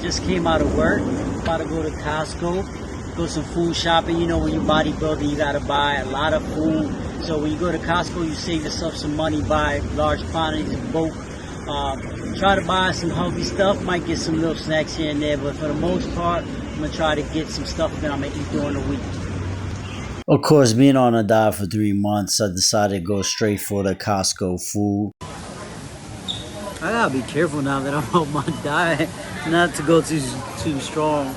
just came out of work, about to go to Costco, go some food shopping. You know, when you're bodybuilding, you gotta buy a lot of food. So when you go to Costco, you save yourself some money, buy large quantities in bulk. Try to buy some healthy stuff, might get some little snacks here and there, but for the most part, I'm gonna try to get some stuff that I'm gonna eat during the week. Of course, being on a diet for 3 months, I decided to go straight for the Costco food. I gotta be careful now that I'm on my diet, not to go too strong.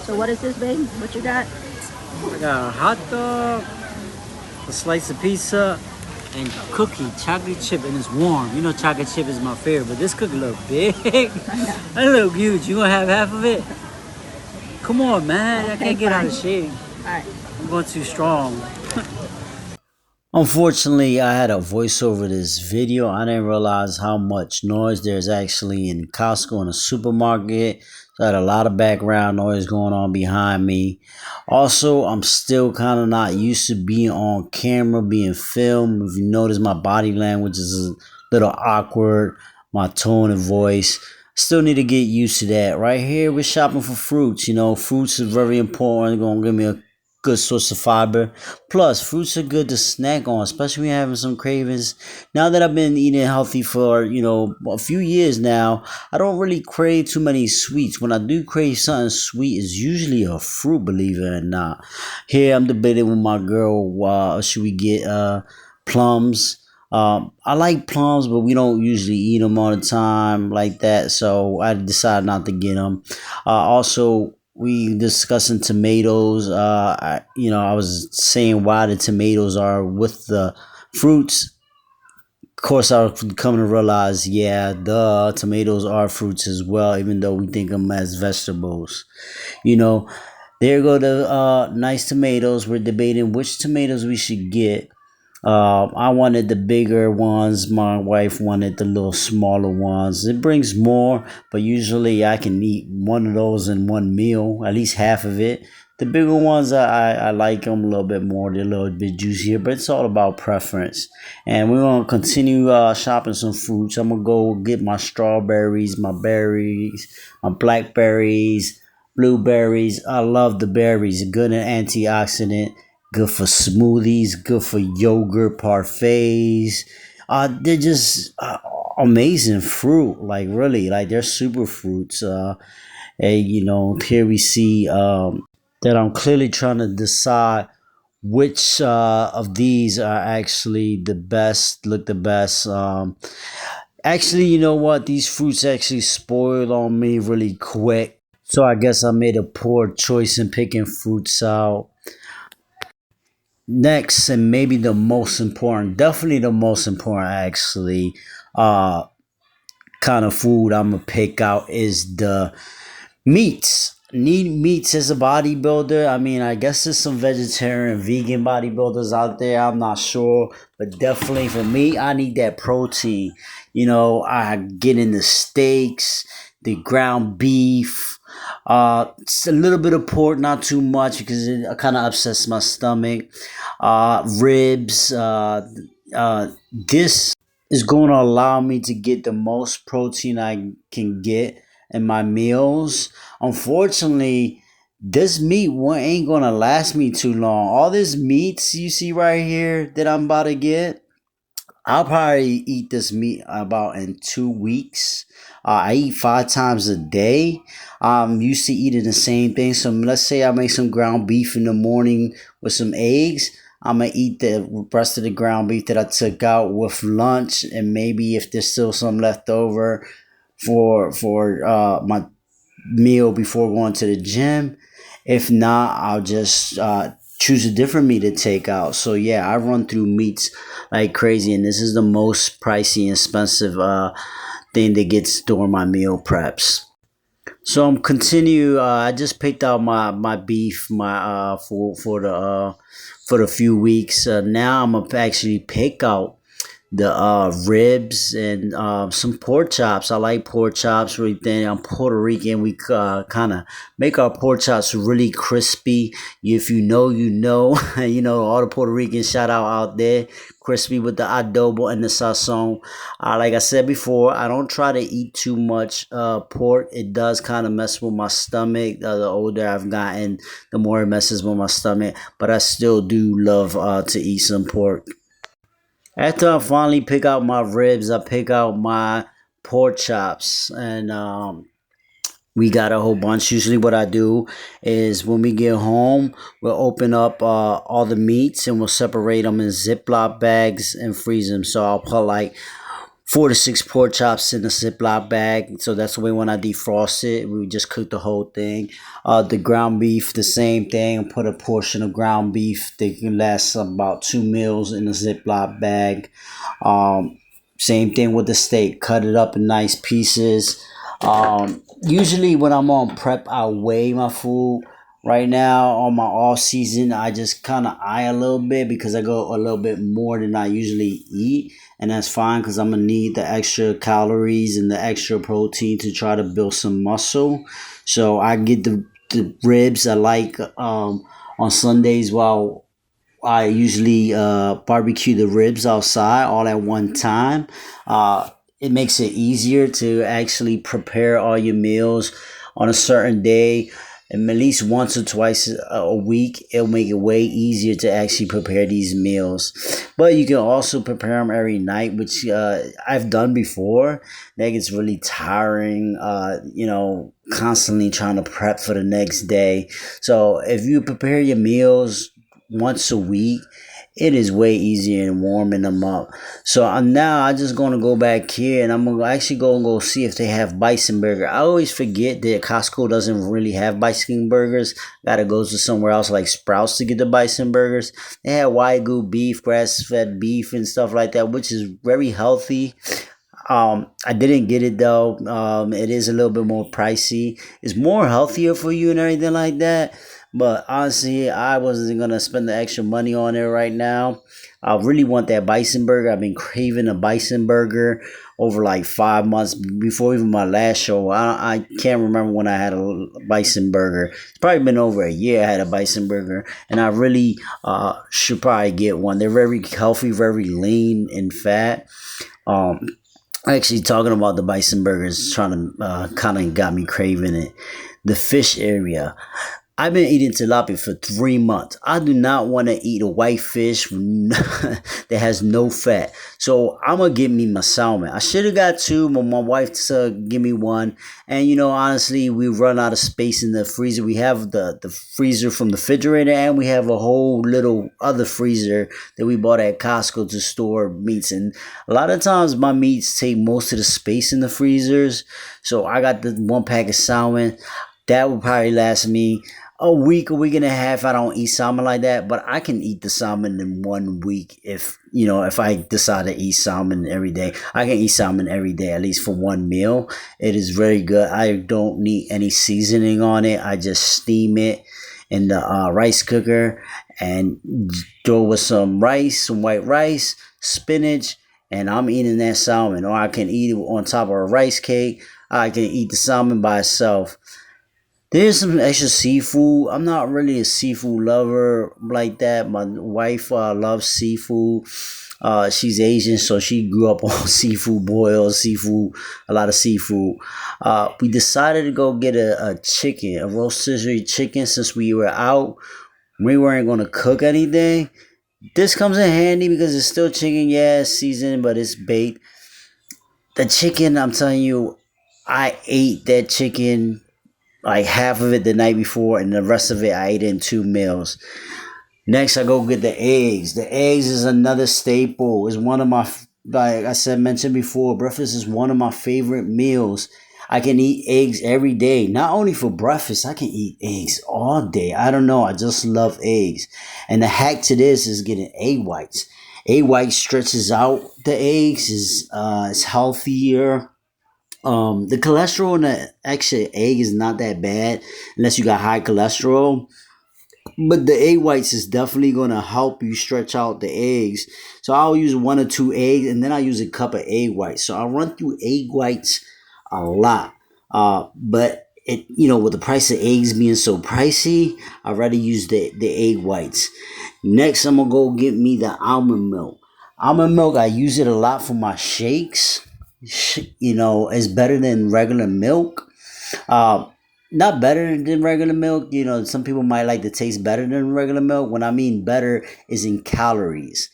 So what is this, babe? What you got? I got a hot dog, a slice of pizza, and cookie, chocolate chip, and it's warm. You know chocolate chip is my favorite, but this cookie look big. That look huge. You gonna have half of it? Come on, man. I can't get out of shape. All right. I'm going too strong. Unfortunately, I had a voice over this video. I didn't realize how much noise there's actually in Costco in a supermarket. So I had a lot of background noise going on behind me. Also, I'm still kind of not used to being on camera, being filmed. If you notice, my body language is a little awkward, my tone and voice. Still need to get used to that. Right here, we're shopping for fruits. You know, fruits is very important. Going to give me a good source of fiber. Plus, fruits are good to snack on, especially when you're having some cravings. Now that I've been eating healthy for, a few years now, I don't really crave too many sweets. When I do crave something sweet, it's usually a fruit, believe it or not. Here, I'm debating with my girl, should we get plums? I like plums, but we don't usually eat them all the time like that, so I decided not to get them. Also, we discussing tomatoes. I was saying why the tomatoes are with the fruits. Of course, I was coming to realize, yeah, tomatoes are fruits as well, even though we think them as vegetables. There go the nice tomatoes. We're debating which tomatoes we should get. I wanted the bigger ones. My wife wanted the little smaller ones. It brings more, but usually I can eat one of those in one meal, at least half of it. The bigger ones, I like them a little bit more. They're a little bit juicier, but it's all about preference. And we're going to continue shopping some fruits. I'm going to go get my strawberries, my berries, my blackberries, blueberries. I love the berries. Good and antioxidant. Good for smoothies, good for yogurt parfaits. They're just amazing fruit. Like, really, like, they're super fruits. And, here we see that I'm clearly trying to decide which of these are actually the best, look the best. Actually, you know what? These fruits actually spoiled on me really quick. So I guess I made a poor choice in picking fruits out. Next, and maybe the most important, definitely the most important actually, kind of food I'm gonna pick out is the meats. Need meats as a bodybuilder. I mean, I guess there's some vegetarian, vegan bodybuilders out there. I'm not sure, but definitely for me, I need that protein. I get in the steaks, the ground beef, it's a little bit of pork, not too much because it kind of upsets my stomach. Ribs. This is going to allow me to get the most protein I can get in my meals. Unfortunately, this meat ain't going to last me too long. All this meats you see right here that I'm about to get, I'll probably eat this meat about in 2 weeks. I eat 5 times a day. I'm used to eating the same thing. So let's say I make some ground beef in the morning with some eggs. I'm going to eat the rest of the ground beef that I took out with lunch. And maybe if there's still some left over for my meal before going to the gym. If not, I'll just choose a different meat to take out. So yeah, I run through meats like crazy, and this is the most pricey and expensive thing that gets during my meal preps. So I'm continue. I just picked out my beef for the few weeks. Now I'm gonna actually pick out the ribs and some pork chops. I like pork chops really thin. I'm Puerto Rican. We kind of make our pork chops really crispy. If you know, you know. You know, all the Puerto Ricans shout out there. Crispy with the adobo and the sazon. Like I said before, I don't try to eat too much pork. It does kind of mess with my stomach. The older I've gotten, the more it messes with my stomach. But I still do love to eat some pork. After I finally pick out my ribs, I pick out my pork chops, and we got a whole bunch. Usually, what I do is when we get home, we'll open up all the meats and we'll separate them in Ziploc bags and freeze them. So I'll put like 4 to 6 pork chops in a Ziploc bag. So that's the way when I defrost it, we just cook the whole thing. The ground beef, the same thing. Put a portion of ground beef. They can last about 2 meals in a Ziploc bag. Same thing with the steak. Cut it up in nice pieces. Usually when I'm on prep, I weigh my food. Right now on my off season, I just kind of eye a little bit because I go a little bit more than I usually eat, and that's fine because I'm gonna need the extra calories and the extra protein to try to build some muscle. So I get the ribs. I like on Sundays while I usually barbecue the ribs outside all at one time. It makes it easier to actually prepare all your meals on a certain day, and at least once or twice a week. It'll make it way easier to actually prepare these meals. But you can also prepare them every night, which I've done before. That gets really tiring, constantly trying to prep for the next day. So if you prepare your meals once a week, it is way easier than warming them up. So now I just gonna go back here and I'm gonna actually go and go see if they have bison burger. I always forget that Costco doesn't really have bison burgers. Gotta go to somewhere else like Sprouts to get the bison burgers. They have Wagyu beef, grass fed beef and stuff like that, which is very healthy. I didn't get it though. It is a little bit more pricey. It's more healthier for you and everything like that. But honestly, I wasn't gonna spend the extra money on it right now. I really want that bison burger. I've been craving a bison burger over like 5 months before even my last show. I can't remember when I had a bison burger. It's probably been over a year I had a bison burger, and I really should probably get one. They're very healthy, very lean and fat. Um, Actually, talking about the bison burgers, trying to kind of got me craving it. The fish area. I've been eating tilapia for 3 months. I do not want to eat a white fish that has no fat. So I'm going to get me my salmon. I should have got two, but my wife said give me one. And, honestly, we run out of space in the freezer. We have the freezer from the refrigerator, and we have a whole little other freezer that we bought at Costco to store meats. And a lot of times my meats take most of the space in the freezers. So I got the 1 pack of salmon. That will probably last me a week and a half. I don't eat salmon like that, but I can eat the salmon in 1 week if I decide to eat salmon every day. I can eat salmon every day, at least for one meal. It is very good. I don't need any seasoning on it. I just steam it in the rice cooker and throw with some rice, some white rice, spinach, and I'm eating that salmon. Or I can eat it on top of a rice cake. I can eat the salmon by itself. There's some extra seafood. I'm not really a seafood lover like that. My wife loves seafood. She's Asian, so she grew up on seafood boils, seafood, a lot of seafood. We decided to go get a chicken, a rotisserie chicken, since we were out. We weren't going to cook anything. This comes in handy because it's still chicken, yeah, it's seasoned, but it's baked. The chicken, I'm telling you, I ate that chicken like half of it the night before, and the rest of it I ate in 2 meals. Next, I go get the eggs. The eggs is another staple. It's one of my, like I said, mentioned before, breakfast is one of my favorite meals. I can eat eggs every day. Not only for breakfast, I can eat eggs all day. I don't know. I just love eggs. And the hack to this is getting egg whites. Egg white stretches out the eggs, is healthier. The cholesterol in the actual egg is not that bad unless you got high cholesterol. but the egg whites is definitely gonna help you stretch out the eggs. So I'll use 1 or 2 eggs, and then I use a cup of egg whites. So I run through egg whites a lot. But it, with the price of eggs being so pricey, I'd rather use the egg whites. Next, I'm gonna go get me the almond milk. Almond milk, I use it a lot for my shakes. It's better than regular milk. Uh, Not better than regular milk. Some people might like the taste better than regular milk. When I mean better is in calories.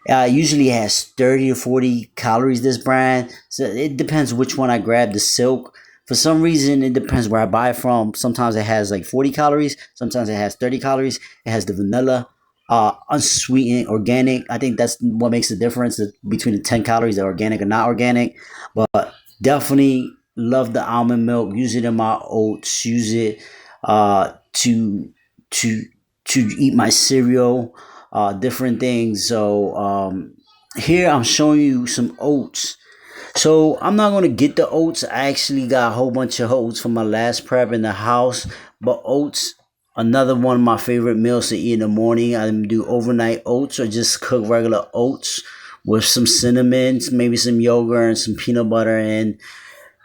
Usually has 30 to 40 calories, this brand. So it depends which one I grab. The silk. For some reason, it depends where I buy it from. Sometimes it has like 40 calories. Sometimes it has 30 calories. It has the vanilla, unsweetened, organic. I think that's what makes the difference between the 10 calories, the organic and not organic. But definitely love the almond milk. Use it in my oats. Use it to to to eat my cereal, different things. So here I'm showing you some oats. So I'm not gonna get the oats. I actually got a whole bunch of oats from my last prep in the house. But oats, another one of my favorite meals to eat in the morning. I do overnight oats or just cook regular oats with some cinnamon, maybe some yogurt and some peanut butter, and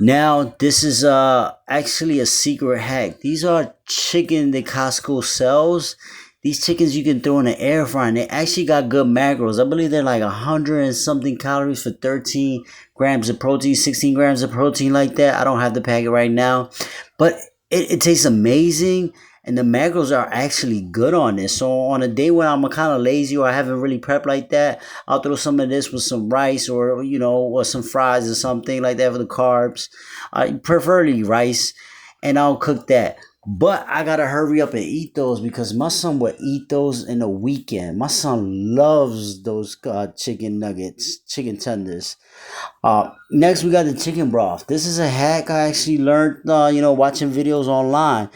now, this is actually a secret hack. These are chicken that Costco sells. These chickens you can throw in the air fryer, and they actually got good macros. I believe they're like 100 and something calories for 13 grams of protein, 16 grams of protein, like that. I don't have the packet right now, but it tastes amazing. And the macros are actually good on this. So on a day when I'm kind of lazy or I haven't really prepped like that, I'll throw some of this with some rice or some fries or something like that for the carbs. I preferably rice, and I'll cook that. But I gotta hurry up and eat those because my son will eat those in a weekend. My son loves those chicken nuggets, chicken tenders. Next, we got the chicken broth. This is a hack I actually learned, watching videos online.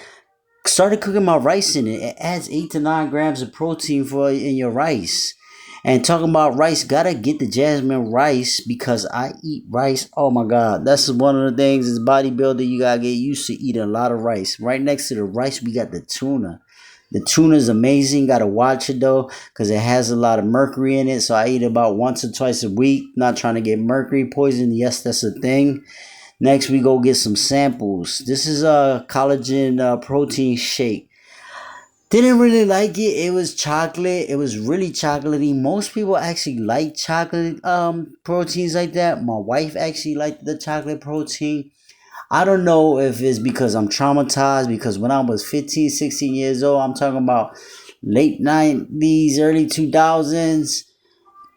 Started cooking my rice in it. It adds 8 to 9 grams of protein for in your rice. And talking about rice, gotta get the jasmine rice because I eat rice. Oh my god, that's one of the things as bodybuilder you gotta get used to eating a lot of rice. Right next to the rice, we got the tuna. The tuna is amazing. Gotta watch it though, because it has a lot of mercury in it. So I eat about once or twice a week. Not trying to get mercury poison. Yes, that's a thing. Next, we go get some samples. This is a collagen protein shake. Didn't really like it. It was chocolate. It was really chocolatey. Most people actually like chocolate proteins like that. My wife actually liked the chocolate protein. I don't know if it's because I'm traumatized because when I was 15, 16 years old, I'm talking about late 90s, early 2000s,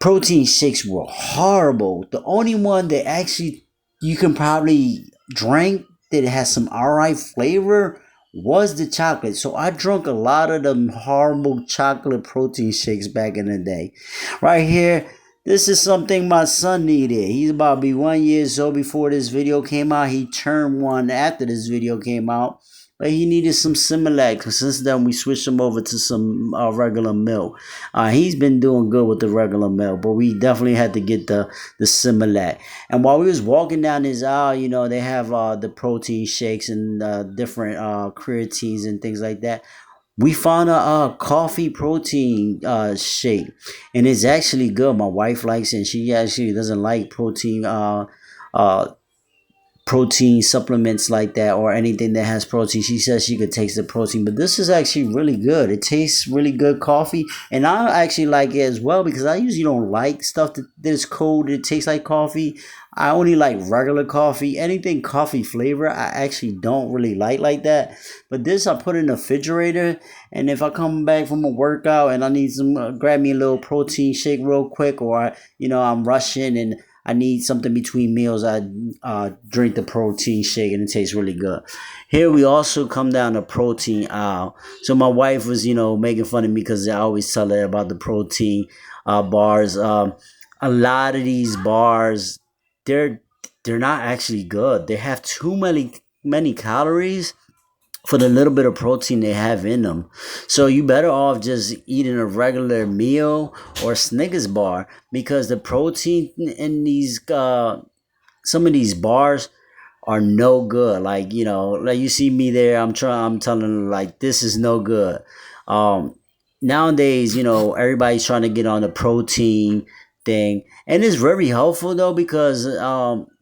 protein shakes were horrible. The only one that actually you can probably drink that has some alright flavor was the chocolate. So I drank a lot of them horrible chocolate protein shakes back in the day. Right here, this is something my son needed. He's about to be 1 year old before this video came out. He turned one after this video came out. But he needed some Similac. Since then, we switched him over to some regular milk. He's been doing good with the regular milk, but we definitely had to get the Similac. And while we was walking down this aisle, they have the protein shakes and different creatines and things like that. We found a coffee protein shake, and it's actually good. My wife likes it. And she actually doesn't like uh, protein supplements like that or anything that has protein. She says she could taste the protein, but this is actually really good. It tastes really good coffee, and I actually like it as well because I usually don't like stuff that's cold that tastes like coffee. I only like regular coffee. Anything coffee flavor, I actually don't really like that. But this I put in the refrigerator, and if I come back from a workout and I need some, grab me a little protein shake real quick, or I'm rushing and I need something between meals, I drink the protein shake and it tastes really good. Here we also come down the protein aisle. So my wife was, making fun of me because I always tell her about the protein bars. A lot of these bars, they're they're not actually good. They have too many calories for the little bit of protein they have in them. So you better off just eating a regular meal or Snickers bar because the protein in these some of these bars are no good. Like you see me there, I'm telling them like this is no good. Um, Nowadays, everybody's trying to get on the protein thing, and it's very helpful though because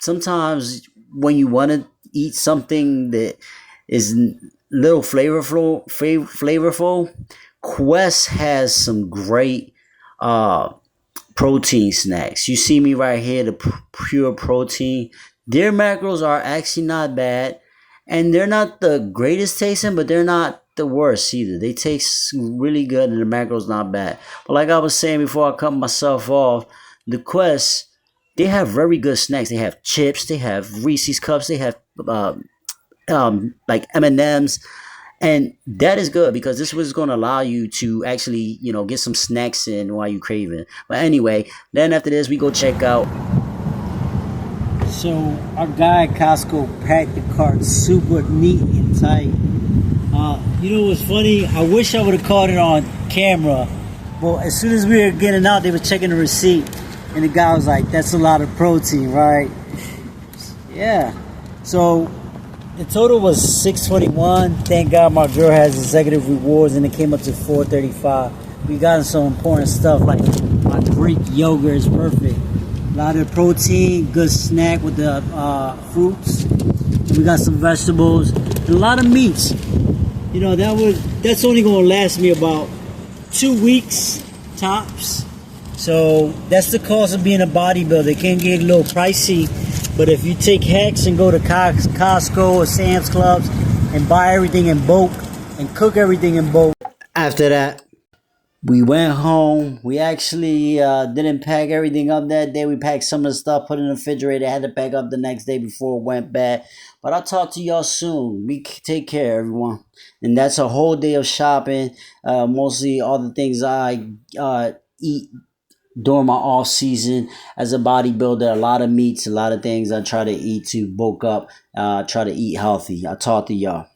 sometimes when you want to eat something that is little flavorful, Quest has some great uh protein snacks. You see me right here, the pure protein. Their macros are actually not bad, and they're not the greatest tasting, but they're not the worst either. They taste really good, and the macros not bad. But like I was saying before I cut myself off, the Quest, they have very good snacks. They have chips, they have Reese's cups, they have like M&Ms, and that is good because this was going to allow you to actually get some snacks in while you craving. But anyway, then after this we go check out. So our guy at Costco packed the cart super neat and tight. What's funny, I wish I would have caught it on camera, but as soon as we were getting out they were checking the receipt, and the guy was like, that's a lot of protein, right? Yeah. So the total was $621. Thank God my girl has executive rewards and it came up to $435. We got some important stuff like my Greek yogurt is perfect. A lot of protein, good snack with the fruits. And we got some vegetables and a lot of meats. That's only gonna last me about 2 weeks tops. So that's the cost of being a bodybuilder. It can get a little pricey. But if you take Hex and go to Costco or Sam's Clubs and buy everything in bulk and cook everything in bulk. After that, we went home. We actually didn't pack everything up that day. We packed some of the stuff, put it in the refrigerator, had to pack up the next day before it went bad. But I'll talk to y'all soon. Take care, everyone. And that's a whole day of shopping. Mostly all the things I eat during my off season as a bodybuilder. A lot of meats, a lot of things I try to eat to bulk up, try to eat healthy. I'll talk to y'all.